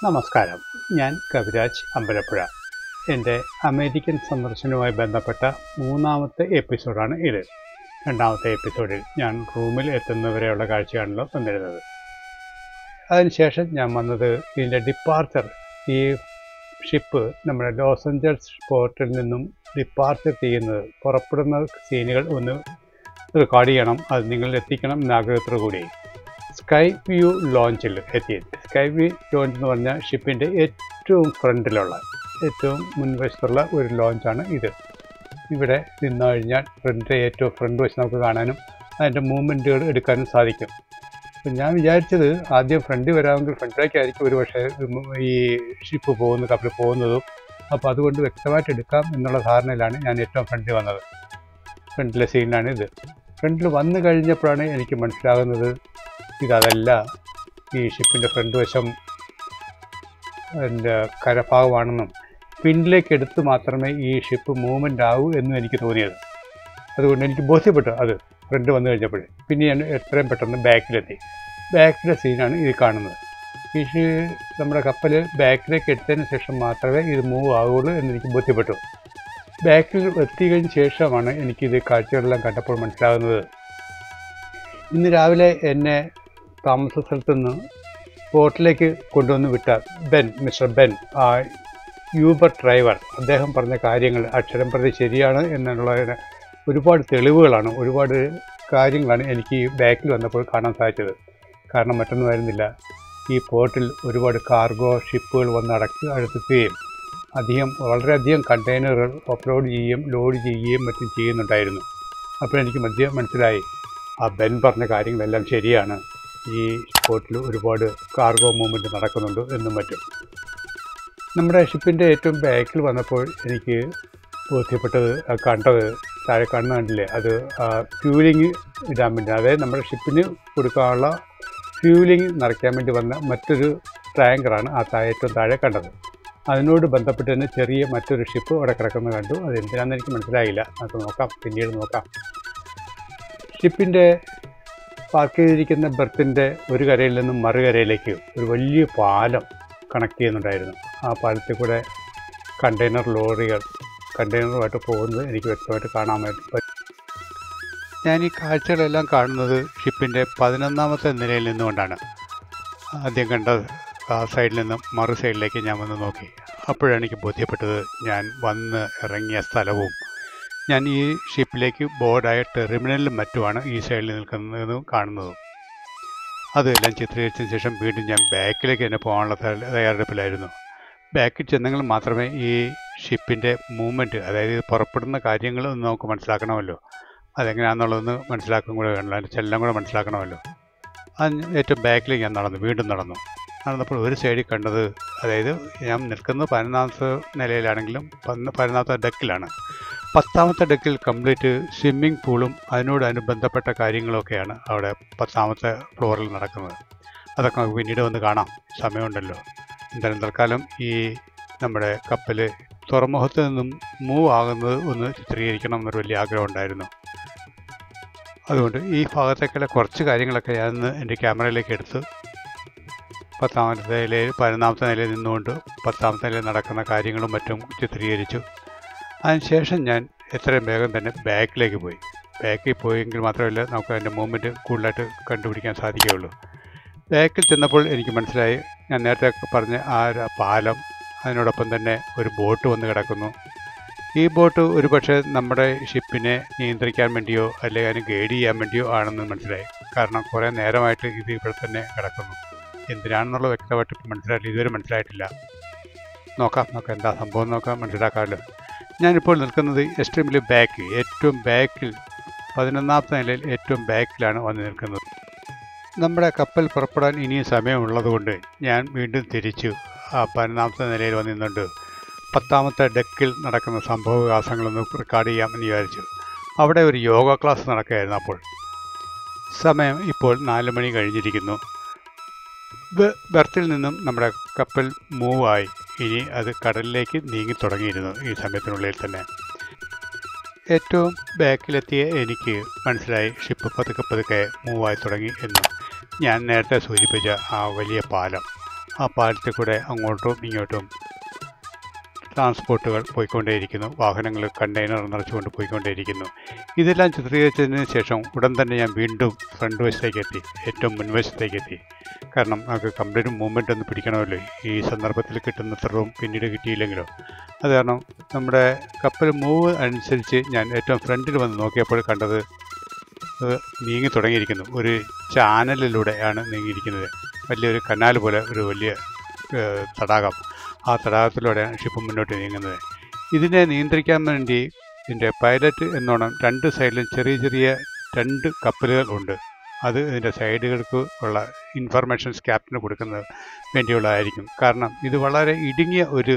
നമസ്കാരം, ഞാൻ കവിരാജ് അമ്പലപ്പുഴ. എൻ്റെ അമേരിക്കൻ സന്ദർശനവുമായി ബന്ധപ്പെട്ട മൂന്നാമത്തെ എപ്പിസോഡാണ് ഇത്. രണ്ടാമത്തെ എപ്പിസോഡിൽ ഞാൻ റൂമിൽ എത്തുന്നവരെയുള്ള കാഴ്ചയാണല്ലോ തന്നിരുന്നത്. അതിനുശേഷം ഞാൻ വന്നത് ഇതിൻ്റെ ഡിപ്പാർച്ചർ, ഈ ഷിപ്പ് നമ്മുടെ ലോസ് ഏഞ്ചൽസ് പോർട്ടിൽ നിന്നും ഡിപ്പാർച്ചർ ചെയ്യുന്നത്, പുറപ്പെടുന്ന സീനുകൾ ഒന്ന് റെക്കോർഡ് ചെയ്യണം, അത് നിങ്ങളിൽ എത്തിക്കണം എന്ന ആഗ്രഹത്തോടു കൂടി സ്കൈ വ്യൂ ലോഞ്ചിൽ എത്തിയത്. സ്കൈ വ്യൂ ലോഞ്ച് എന്ന് പറഞ്ഞാൽ ഷിപ്പിൻ്റെ ഏറ്റവും ഫ്രണ്ടിലുള്ള, ഏറ്റവും മുൻവശത്തുള്ള ഒരു ലോഞ്ചാണ് ഇത്. ഇവിടെ നിന്ന് കഴിഞ്ഞാൽ ഫ്രണ്ടിൻ്റെ ഏറ്റവും ഫ്രണ്ട് വശം നമുക്ക് കാണാനും അതിൻ്റെ മൂവ്മെൻറ്റുകൾ എടുക്കാനും സാധിക്കും. അപ്പം ഞാൻ വിചാരിച്ചത് ആദ്യം ഫ്രണ്ടിൽ വരാമെങ്കിൽ ഫ്രണ്ടിലേക്കായിരിക്കും ഒരു പക്ഷേ ഈ ഷിപ്പ് പോകുന്നത്, കപ്പൽ പോകുന്നതും. അപ്പോൾ അതുകൊണ്ട് വ്യക്തമായിട്ട് എടുക്കാം എന്നുള്ള ധാരണയിലാണ് ഞാൻ ഏറ്റവും ഫ്രണ്ടിൽ വന്നത്. ഫ്രണ്ടിലെ സീനാണ് ഇത്. ഫ്രണ്ടിൽ വന്നു കഴിഞ്ഞപ്പോഴാണ് എനിക്ക് മനസ്സിലാകുന്നത് ഇതല്ല, ഈ ഷിപ്പിൻ്റെ ഫ്രണ്ട് വശം എൻ്റെ കരഭാഗമാണെന്നും പിന്നിലേക്ക് എടുത്ത് മാത്രമേ ഈ ഷിപ്പ് മൂവ്മെൻ്റ് ആവൂ എന്നും എനിക്ക് തോന്നിയത്. അതുകൊണ്ട് എനിക്ക് ബോധ്യപ്പെട്ടു അത് ഫ്രണ്ട് വന്നു കഴിഞ്ഞപ്പോഴേ. പിന്നെ ഞാൻ എത്രയും പെട്ടെന്ന് ബാക്കിലെത്തി. ബാക്കിലെ സീനാണ് ഇത് കാണുന്നത്. ഈ നമ്മുടെ കപ്പൽ ബാക്കിലേക്ക് എടുത്തതിന് ശേഷം മാത്രമേ ഇത് മൂവ് ആവുകയുള്ളൂ എന്നെനിക്ക് ബോധ്യപ്പെട്ടു. ബാക്കിൽ എത്തിയതിന് ശേഷമാണ് എനിക്കിത് കാഴ്ചകളെല്ലാം കണ്ടപ്പോൾ മനസ്സിലാകുന്നത്. ഇന്ന് രാവിലെ എന്നെ താമസ സ്ഥലത്തുനിന്ന് പോർട്ടിലേക്ക് കൊണ്ടുവന്ന് വിട്ട മിസ്റ്റർ ബെൻ, ആ യൂബർ ഡ്രൈവർ, അദ്ദേഹം പറഞ്ഞ കാര്യങ്ങൾ അക്ഷരം പ്രതി ശരിയാണ് എന്നുള്ളതിന് ഒരുപാട് തെളിവുകളാണ്, ഒരുപാട് കാര്യങ്ങളാണ് എനിക്ക് ഈ ബാക്കിൽ വന്നപ്പോൾ കാണാൻ സാധിച്ചത്. കാരണം മറ്റൊന്നും ആയിരുന്നില്ല, ഈ പോർട്ടിൽ ഒരുപാട് കാർഗോ ഷിപ്പുകൾ വന്ന് അടുക്കുകയും വളരെയധികം കണ്ടെയ്നറുകൾ ഓഫ്ലോഡ് ചെയ്യുകയും ലോഡ് ചെയ്യുകയും മറ്റും ചെയ്യുന്നുണ്ടായിരുന്നു. അപ്പോഴെനിക്ക് മനസ്സിലായി ആ ബെൻ പറഞ്ഞ കാര്യങ്ങളെല്ലാം ശരിയാണ്, ഈ പോർട്ടിൽ ഒരുപാട് കാർഗോ മൂവ്മെൻറ്റ് നടക്കുന്നുണ്ട് എന്നും മറ്റും. നമ്മുടെ ഷിപ്പിൻ്റെ ഏറ്റവും ബാക്കിൽ വന്നപ്പോൾ എനിക്ക് ബോധ്യപ്പെട്ടത്, കണ്ടത്, താഴെ കണ്ടില്ലേ, അത് ഫ്യൂലിംഗ് ഇടാൻ വേണ്ടി, അതായത് നമ്മുടെ ഷിപ്പിന് കൊടുക്കാനുള്ള ഫ്യൂലിംഗ് നിറയ്ക്കാൻ വേണ്ടി വന്ന മറ്റൊരു ടാങ്കറാണ് ആ ഏറ്റവും താഴെ കണ്ടത്. അതിനോട് ബന്ധപ്പെട്ട് തന്നെ ചെറിയ മറ്റൊരു ഷിപ്പ് അവിടെ കിടക്കുന്നത് കണ്ടു. അത് എന്തിനാണെന്ന് എനിക്ക് മനസ്സിലായില്ല, നമുക്ക് നോക്കാം, പിന്നീട് നോക്കാം. ഷിപ്പിൻ്റെ പാർക്ക് ചെയ്തിരിക്കുന്ന ബെർത്തിൻ്റെ ഒരു കരയിൽ നിന്നും മറുകരയിലേക്ക് ഒരു വലിയ പാലം കണക്ട് ചെയ്യുന്നുണ്ടായിരുന്നു. ആ പാലത്തിൽ കൂടെ കണ്ടെയ്നറുമായിട്ട് പോകുന്നത് എനിക്ക് വ്യക്തമായിട്ട് കാണാൻ പറ്റും. ഞാൻ ഈ കാഴ്ചകളെല്ലാം കാണുന്നത് ഷിപ്പിൻ്റെ 11ാമത്തെ നിലയിൽ നിന്നുകൊണ്ടാണ്. ആദ്യം കണ്ടത് ആ സൈഡിൽ നിന്നും മറു സൈഡിലേക്ക് ഞാൻ വന്ന് നോക്കി. അപ്പോഴാണ് എനിക്ക് ബോധ്യപ്പെട്ടത് ഞാൻ വന്ന് ഇറങ്ങിയ സ്ഥലവും ഞാൻ ഈ ഷിപ്പിലേക്ക് ബോർഡായ ടെർമിനലിലും മറ്റുമാണ് ഈ സൈഡിൽ നിൽക്കുന്നതും കാണുന്നതും. അതെല്ലാം ചിത്രീകരിച്ചതിന് ശേഷം വീണ്ടും ഞാൻ ബാക്കിലേക്ക് തന്നെ പോകാനുള്ള തയ്യാറെടുപ്പിലായിരുന്നു. ബാക്കിൽ ചെന്നെങ്കിൽ മാത്രമേ ഈ ഷിപ്പിൻ്റെ മൂവ്മെൻറ്റ്, അതായത് പുറപ്പെടുന്ന കാര്യങ്ങൾ ഒന്ന് നമുക്ക് മനസ്സിലാക്കണമല്ലോ, അതെങ്ങനെയാണെന്നുള്ളതൊന്ന് മനസ്സിലാക്കും കൂടെ വേണമല്ലോ, അതിൻ്റെ ചെല്ലം കൂടെ മനസ്സിലാക്കണമല്ലോ. അത് ഏറ്റവും ബാക്കിലേക്ക് ഞാൻ വീണ്ടും നടന്നപ്പോൾ ഒരു സൈഡിൽ കണ്ടത്, അതായത് ഞാൻ നിൽക്കുന്നത് 11ാമത്തെ നിലയിലാണെങ്കിലും 11ാമത്തെ ഡെക്കിലാണ്. 10ാമത്തെ ഡെക്കിൽ കംപ്ലീറ്റ് സ്വിമ്മിംഗ് പൂളും ബന്ധപ്പെട്ട കാര്യങ്ങളൊക്കെയാണ് അവിടെ 10ാമത്തെ ഫ്ലോറിൽ നടക്കുന്നത്. അതൊക്കെ നമുക്ക് പിന്നീട് വന്ന് കാണാം, സമയമുണ്ടല്ലോ. എന്തായാലും തൽക്കാലം ഈ നമ്മുടെ കപ്പൽ തുറമുഖത്ത് നിന്നും മൂവ് ആകുന്നത് ഒന്ന് ചിത്രീകരിക്കണം എന്നൊരു വലിയ ആഗ്രഹം ഉണ്ടായിരുന്നു. അതുകൊണ്ട് ഈ ഭാഗത്തേക്കുള്ള കുറച്ച് കാര്യങ്ങളൊക്കെ ഞാൻ എൻ്റെ ക്യാമറയിലേക്ക് എടുത്ത് 11ാമത്തെ നിലയിൽ നിന്നുകൊണ്ട് 10ാമത്തെ നിലയിൽ നടക്കുന്ന കാര്യങ്ങളും മറ്റും ചിത്രീകരിച്ചു. അതിനുശേഷം ഞാൻ എത്രയും വേഗം തന്നെ ബാക്കിലേക്ക് പോയി. ബാക്കിൽ പോയെങ്കിൽ മാത്രമല്ല നമുക്ക് അതിൻ്റെ മൂവ്മെൻറ്റ് കൂടുതലായിട്ട് കണ്ടുപിടിക്കാൻ സാധിക്കുകയുള്ളൂ. ബാക്കിൽ ചെന്നപ്പോൾ എനിക്ക് മനസ്സിലായി, ഞാൻ നേരത്തെ പറഞ്ഞ ആ പാലം, അതിനോടൊപ്പം തന്നെ ഒരു ബോട്ട് വന്ന് കിടക്കുന്നു. ഈ ബോട്ട് ഒരു പക്ഷേ നമ്മുടെ ഷിപ്പിനെ നിയന്ത്രിക്കാൻ വേണ്ടിയോ അല്ലെങ്കിൽ അതിന് ഗൈഡ് ചെയ്യാൻ വേണ്ടിയോ ആണെന്ന് മനസ്സിലായി. കാരണം കുറേ നേരമായിട്ട് ഇത് ഇവിടെ തന്നെ കിടക്കുന്നു. എന്തിനാണെന്നുള്ള വ്യക്തമായിട്ട് ഇതുവരെ മനസ്സിലായിട്ടില്ല. നോക്കാം എന്താ സംഭവം നോക്കാം, മനസ്സിലാക്കാമല്ലോ. ഞാനിപ്പോൾ നിൽക്കുന്നത് എക്സ്ട്രീംലി ഏറ്റവും ബാക്കിൽ 11ാമത്തെ നിലയിൽ ഏറ്റവും ബാക്കിലാണ് വന്ന് നിൽക്കുന്നത്. നമ്മുടെ കപ്പൽ പുറപ്പെടാൻ ഇനിയും സമയമുള്ളതുകൊണ്ട് ഞാൻ വീണ്ടും തിരിച്ചു ആ 11ാമത്തെ നിലയിൽ വന്ന് നിന്നുകൊണ്ട് 10ാമത്തെ ഡെക്കിൽ നടക്കുന്ന സംഭവവികാസങ്ങളൊന്ന് റെക്കോർഡ് ചെയ്യാമെന്ന് വിചാരിച്ചു. അവിടെ ഒരു യോഗ ക്ലാസ് നടക്കുകയായിരുന്നു. അപ്പോൾ സമയം ഇപ്പോൾ 4 മണി കഴിഞ്ഞിരിക്കുന്നു. ബെർത്തിൽ നിന്നും നമ്മുടെ കപ്പൽ മൂവായി. ഇനി അത് കടലിലേക്ക് നീങ്ങി തുടങ്ങിയിരുന്നു ഈ സമയത്തിനുള്ളിൽ തന്നെ. ഏറ്റവും ബാക്കിലെത്തിയ എനിക്ക് മനസ്സിലായി ഷിപ്പ് പതുക്കെ മൂവായി തുടങ്ങി എന്നും. ഞാൻ നേരത്തെ സൂചിപ്പിച്ച ആ വലിയ പാലം, ആ പാലത്തിൽ കൂടെ അങ്ങോട്ടും ഇങ്ങോട്ടും ട്രാൻസ്പോർട്ടുകൾ പോയിക്കൊണ്ടേയിരിക്കുന്നു, വാഹനങ്ങൾ കണ്ടെയ്നർ നിറച്ചുകൊണ്ട് പോയിക്കൊണ്ടേയിരിക്കുന്നു. ഇതെല്ലാം ചിത്രീകരിച്ചതിന് ശേഷം ഉടൻ തന്നെ ഞാൻ വീണ്ടും ഫ്രണ്ട് വശത്തേക്ക് എത്തി, ഏറ്റവും മുൻവശത്തേക്ക് എത്തി. കാരണം നമുക്ക് കംപ്ലീറ്റ് മൂവ്മെൻ്റ് ഒന്ന് പിടിക്കണമല്ലോ. ഈ സന്ദർഭത്തിൽ കിട്ടുന്നത്ര റൂം പിന്നീട് കിട്ടിയില്ലെങ്കിലോ. അത് കാരണം നമ്മുടെ കപ്പൽ മൂവ് അനുസരിച്ച് ഞാൻ ഏറ്റവും ഫ്രണ്ടിൽ വന്ന് നോക്കിയപ്പോൾ കണ്ടത് നീങ്ങി തുടങ്ങിയിരിക്കുന്നു. ഒരു ചാനലിലൂടെയാണ് നീങ്ങിയിരിക്കുന്നത്. വലിയൊരു കനാൽ പോലെ ഒരു വലിയ തടാകം. ആ തടാകത്തിലൂടെയാണ് ഷിപ്പ് മുന്നോട്ട് നീങ്ങുന്നത്. ഇതിനെ നിയന്ത്രിക്കാൻ വേണ്ടി ഇതിൻ്റെ പൈലറ്റ് എന്നോണം രണ്ട് സൈഡിലും ചെറിയ ചെറിയ 2 കപ്പലുകൾ ഉണ്ട്. അത് ഇതിൻ്റെ സൈഡുകൾക്ക് ഉള്ള ഇൻഫർമേഷൻസ് ക്യാപ്റ്റന് കൊടുക്കുന്നത് വേണ്ടിയുള്ളതായിരിക്കും. കാരണം ഇത് വളരെ ഇടുങ്ങിയ ഒരു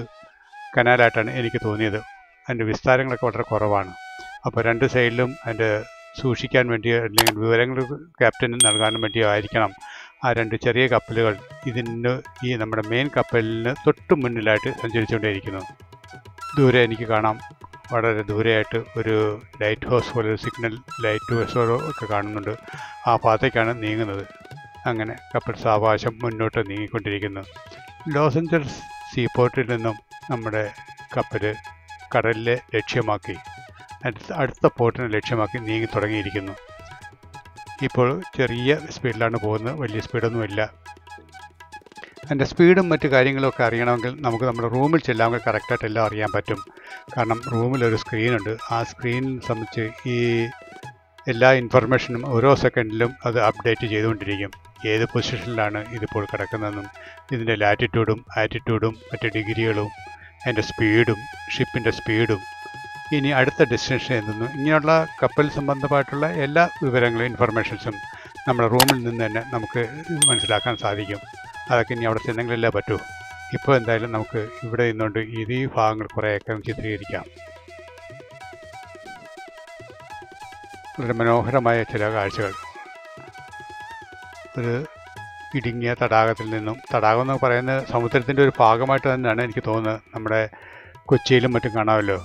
കനാലായിട്ടാണ് എനിക്ക് തോന്നിയത്. അതിൻ്റെ വിസ്താരങ്ങളൊക്കെ വളരെ കുറവാണ്. അപ്പോൾ 2 സൈഡിലും അതിൻ്റെ സൂക്ഷിക്കാൻ വേണ്ടിയോ അല്ലെങ്കിൽ വിവരങ്ങൾ ക്യാപ്റ്റന് നൽകാനും വേണ്ടിയോ ആയിരിക്കണം ആ 2 ചെറിയ കപ്പലുകൾ ഇതിന് ഈ നമ്മുടെ മെയിൻ കപ്പലിന് തൊട്ട് മുന്നിലായിട്ട് സഞ്ചരിച്ചുകൊണ്ടേയിരിക്കുന്നു. ദൂരെ എനിക്ക് കാണാം, വളരെ ദൂരെയായിട്ട് ഒരു ലൈറ്റ് ഹൗസ് പോലെ ഒരു സിഗ്നൽ ലൈറ്റ് ഹൗസോ ഒക്കെ കാണുന്നുണ്ട്. ആ ഭാഗത്തേക്കാണ് നീങ്ങുന്നത്. അങ്ങനെ കപ്പൽ സാവകാശം മുന്നോട്ട് നീങ്ങിക്കൊണ്ടിരിക്കുന്നു. ലോസ് ഏഞ്ചൽസ് സീപോർട്ടിൽ നിന്നും നമ്മുടെ കപ്പൽ കടലിലെ ലക്ഷ്യമാക്കി അടുത്ത പോർട്ടിനെ ലക്ഷ്യമാക്കി നീങ്ങി തുടങ്ങിയിരിക്കുന്നു. ഇപ്പോൾ ചെറിയ സ്പീഡിലാണ് പോകുന്നത്, വലിയ സ്പീഡൊന്നുമില്ല. അതിൻ്റെ സ്പീഡും മറ്റു കാര്യങ്ങളൊക്കെ അറിയണമെങ്കിൽ നമുക്ക് നമ്മുടെ റൂമിൽ ചെല്ലാമെങ്കിൽ കറക്റ്റായിട്ട് എല്ലാം അറിയാൻ പറ്റും. കാരണം റൂമിലൊരു സ്ക്രീനുണ്ട്. ആ സ്ക്രീനിൽ സംബന്ധിച്ച് ഈ എല്ലാ ഇൻഫർമേഷനും ഓരോ സെക്കൻഡിലും അത് അപ്ഡേറ്റ് ചെയ്തുകൊണ്ടിരിക്കും. ഏത് പൊസിഷനിലാണ് ഇതിപ്പോൾ കിടക്കുന്നതെന്നും ഇതിൻ്റെ ലാറ്റിറ്റ്യൂഡും ആറ്റിറ്റ്യൂഡും മറ്റ് ഡിഗ്രികളും അതിൻ്റെ സ്പീഡും ഷിപ്പിൻ്റെ സ്പീഡും ഇനി അടുത്ത ഡെസ്റ്റിനേഷൻ എന്തെന്നും ഇങ്ങനെയുള്ള കപ്പൽ സംബന്ധമായിട്ടുള്ള എല്ലാ വിവരങ്ങളും ഇൻഫർമേഷൻസും നമ്മുടെ റൂമിൽ നിന്ന് തന്നെ നമുക്ക് മനസ്സിലാക്കാൻ സാധിക്കും. അതൊക്കെ ഇനി അവിടെ ചെന്നെങ്കിലല്ലേ പറ്റൂ. ഇപ്പോൾ എന്തായാലും നമുക്ക് ഇവിടെ നിന്നുകൊണ്ട് ഈ ഭാഗങ്ങൾ കുറേയൊക്കെ ചിത്രീകരിക്കാം. വളരെ മനോഹരമായ ചില കാഴ്ചകൾ. ഒരു ഇടുങ്ങിയ തടാകത്തിൽ നിന്നും, തടാകം എന്ന് പറയുന്നത് സമുദ്രത്തിൻ്റെ ഒരു ഭാഗമായിട്ട് തന്നെയാണ് എനിക്ക് തോന്നുന്നത്. നമ്മുടെ കൊച്ചിയിലും മറ്റും കാണാമല്ലോ,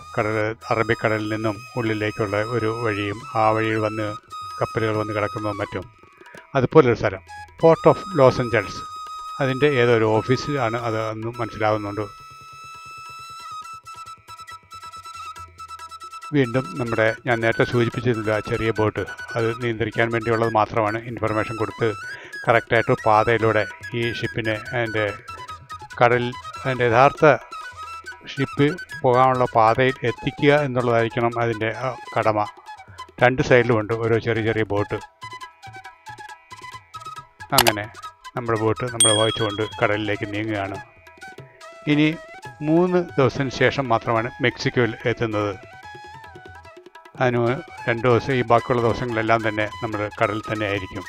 അറബിക്കടലിൽ നിന്നും ഉള്ളിലേക്കുള്ള ഒരു വഴിയും ആ വഴിയിൽ വന്ന് കപ്പലുകൾ വന്ന് കിടക്കുന്നതും മറ്റും. അതുപോലൊരു സ്ഥലം പോർട്ട് ഓഫ് ലോസ് ഏഞ്ചൽസ്, അതിൻ്റെ ഏതോ ഒരു ഓഫീസിലാണ് അത് എന്ന് മനസ്സിലാകുന്നുണ്ട്. വീണ്ടും നമ്മുടെ ഞാൻ നേരത്തെ സൂചിപ്പിച്ചിരുന്നില്ല ചെറിയ ബോട്ട്, അത് നിയന്ത്രിക്കാൻ വേണ്ടിയുള്ളത് മാത്രമാണ്. ഇൻഫർമേഷൻ കൊടുത്ത് കറക്റ്റായിട്ട് പാതയിലൂടെ ഈ ഷിപ്പിനെ അതിൻ്റെ അതിൻ്റെ യഥാർത്ഥ ഷിപ്പ് പോകാനുള്ള പാതയിൽ എത്തിക്കുക എന്നുള്ളതായിരിക്കണം അതിൻ്റെ കടമ. 2 സൈഡിലുമുണ്ട് ഓരോ ചെറിയ ചെറിയ ബോട്ട്. അങ്ങനെ നമ്മുടെ ബോട്ട് നമ്മളെ വഹിച്ചുകൊണ്ട് കടലിലേക്ക് നീങ്ങുകയാണ്. ഇനി 3 ദിവസത്തിന് ശേഷം മാത്രമാണ് മെക്സിക്കോയിൽ എത്തുന്നത്. അതിന് 2 ദിവസം ഈ ബാക്കിയുള്ള ദിവസങ്ങളെല്ലാം തന്നെ നമ്മൾ കടലിൽ തന്നെ ആയിരിക്കും.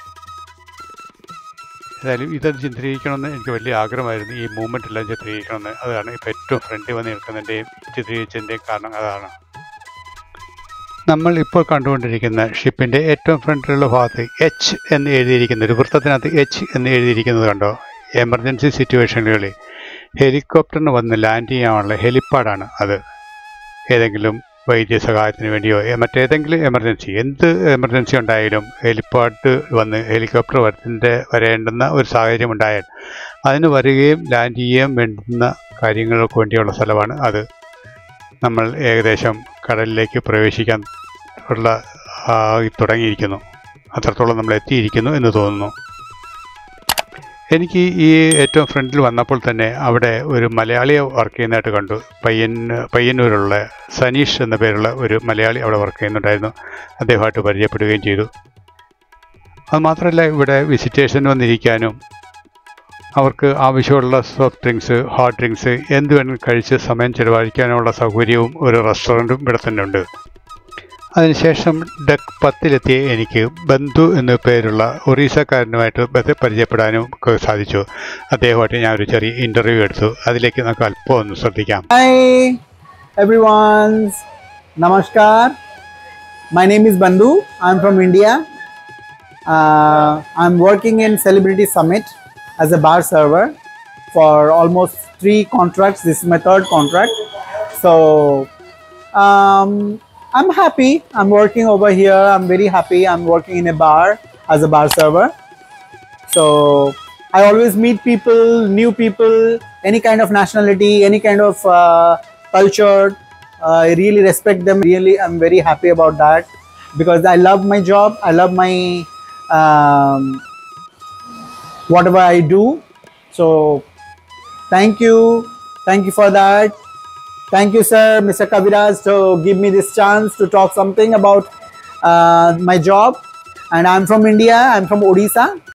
ഏതായാലും ഇതത് ചിത്രീകരിക്കണമെന്ന് എനിക്ക് വലിയ ആഗ്രഹമായിരുന്നു. ഈ മൂവ്മെൻ്റ് എല്ലാം ചിത്രീകരിക്കണമെന്ന്. അതാണ് ഇപ്പോൾ ഏറ്റവും ഫ്രണ്ടിൽ വന്ന് നിൽക്കുന്നതിൻ്റെയും ചിത്രീകരിച്ചതിൻ്റെയും കാരണം അതാണ്. നമ്മൾ ഇപ്പോൾ കണ്ടുകൊണ്ടിരിക്കുന്ന ഷിപ്പിൻ്റെ ഏറ്റവും ഫ്രണ്ടിലുള്ള ഭാഗത്ത് എച്ച് എന്ന് എഴുതിയിരിക്കുന്ന ഒരു വൃത്തത്തിനകത്ത് എച്ച് എന്ന് എഴുതിയിരിക്കുന്നത് കണ്ടോ? എമർജൻസി സിറ്റുവേഷനുകളിൽ ഹെലികോപ്റ്ററിന് വന്ന് ലാൻഡ് ചെയ്യാനുള്ള ഹെലിപ്പാഡാണ് അത്. ഏതെങ്കിലും വൈദ്യസഹായത്തിന് വേണ്ടിയോ മറ്റേതെങ്കിലും എമർജൻസി, എന്ത് എമർജൻസി ഉണ്ടായാലും ഹെലിപ്പാഡ് വന്ന് ഹെലികോപ്റ്റർ വരേണ്ടുന്ന ഒരു സാഹചര്യം ഉണ്ടായാൽ അതിന് വരികയും ലാൻഡ് ചെയ്യുകയും വേണ്ടുന്ന കാര്യങ്ങൾക്ക് വേണ്ടിയുള്ള സ്ഥലമാണ് അത്. നമ്മൾ ഏകദേശം കടലിലേക്ക് പ്രവേശിക്കാൻ ഉള്ള തുടങ്ങിയിരിക്കുന്നു. അത്രത്തോളം നമ്മൾ എത്തിയിരിക്കുന്നു എന്ന് തോന്നുന്നു. എനിക്ക് ഈ ഏറ്റവും ഫ്രണ്ടിൽ വന്നപ്പോൾ തന്നെ അവിടെ ഒരു മലയാളിയെ വർക്ക് ചെയ്യുന്നതായിട്ട് കണ്ടു. പയ്യന്നൂരുള്ള സനീഷ് എന്ന പേരുള്ള ഒരു മലയാളി അവിടെ വർക്ക് ചെയ്യുന്നുണ്ടായിരുന്നു. അദ്ദേഹമായിട്ട് പരിചയപ്പെടുകയും ചെയ്തു. അതുമാത്രമല്ല, ഇവിടെ വിസിറ്റേഴ്സിന് വന്നിരിക്കാനും അവർക്ക് ആവശ്യമുള്ള സോഫ്റ്റ് ഡ്രിങ്ക്സ്, ഹാർഡ് ഡ്രിങ്ക്സ് എന്ത് വേണം കഴിച്ച് സമയം ചിലവഴിക്കാനുള്ള സൗകര്യവും ഒരു റെസ്റ്റോറൻറ്റും ഇവിടെ തന്നെ ഉണ്ട്. അതിനുശേഷം ഡെക്ക് 10 എനിക്ക് ബന്ധു എന്ന പേരുള്ള ഒറീസക്കാരനുമായിട്ട് പരിചയപ്പെടാനും ഒക്കെ സാധിച്ചു. അദ്ദേഹമായിട്ട് ഞാൻ ഒരു ചെറിയ ഇൻ്റർവ്യൂ എടുത്തു. അതിലേക്ക് നമുക്ക് അല്പം ഒന്ന് ശ്രദ്ധിക്കാം. Hi everyone, Namaskar. My name is Bandhu. I'm from India. I'm working in Celebrity Summit as a bar server for almost 3 contracts. This is my 3rd contract. So I'm happy. I'm working over here. I'm very happy. I'm working in a bar as a bar server. So I always meet people, new people, any kind of nationality, any kind of culture. I really respect them. Really, I'm very happy about that because I love my job. I love my whatever I do. So thank you for that. Thank you, sir, Mr. Kaviraj, to give me this chance to talk something about my job. And I'm from India. I'm from Odisha.